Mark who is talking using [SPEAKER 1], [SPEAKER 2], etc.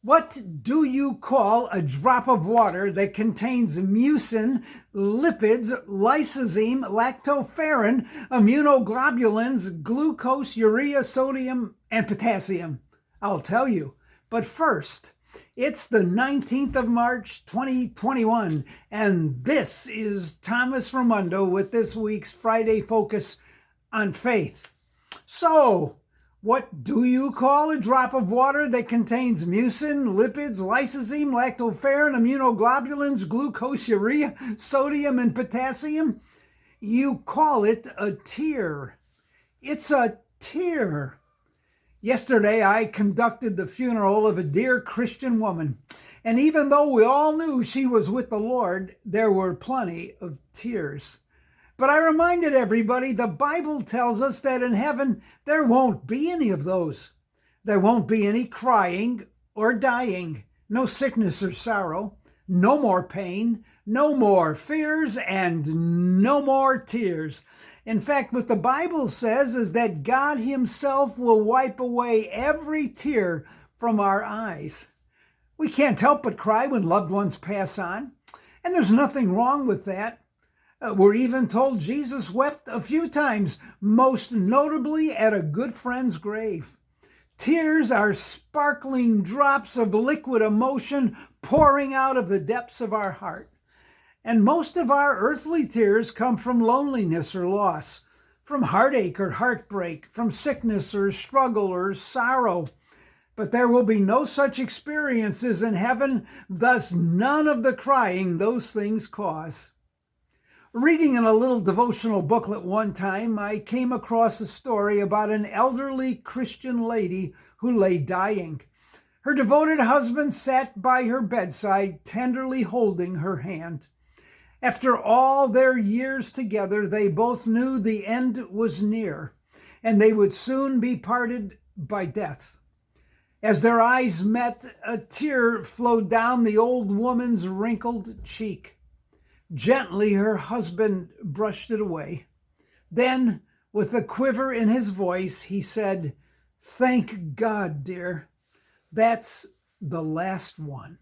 [SPEAKER 1] What do you call a drop of water that contains mucin, lipids, lysosine, lactoferrin, immunoglobulins, glucose, urea, sodium, and potassium? I'll tell you. But first, it's the 19th of March, 2021, and this is Thomas Ramundo with this week's Friday Focus on Faith. So, what do you call a drop of water that contains mucin, lipids, lysosine, lactoferrin, immunoglobulins, glucose, urea, sodium, and potassium? You call it a tear. It's a tear. Yesterday, I conducted the funeral of a dear Christian woman, and even though we all knew she was with the Lord, there were plenty of tears. But I reminded everybody the Bible tells us that in heaven there won't be any of those. There won't be any crying or dying, no sickness or sorrow, no more pain, no more fears, and no more tears. In fact, what the Bible says is that God Himself will wipe away every tear from our eyes. We can't help but cry when loved ones pass on, and there's nothing wrong with that. We're even told Jesus wept a few times, most notably at a good friend's grave. Tears are sparkling drops of liquid emotion pouring out of the depths of our heart. And most of our earthly tears come from loneliness or loss, from heartache or heartbreak, from sickness or struggle or sorrow. But there will be no such experiences in heaven, thus none of the crying those things cause. Reading in a little devotional booklet one time, I came across a story about an elderly Christian lady who lay dying. Her devoted husband sat by her bedside, tenderly holding her hand. After all their years together, they both knew the end was near, and they would soon be parted by death. As their eyes met, a tear flowed down the old woman's wrinkled cheek. Gently, her husband brushed it away. Then, with a quiver in his voice, he said, "Thank God, dear. That's the last one."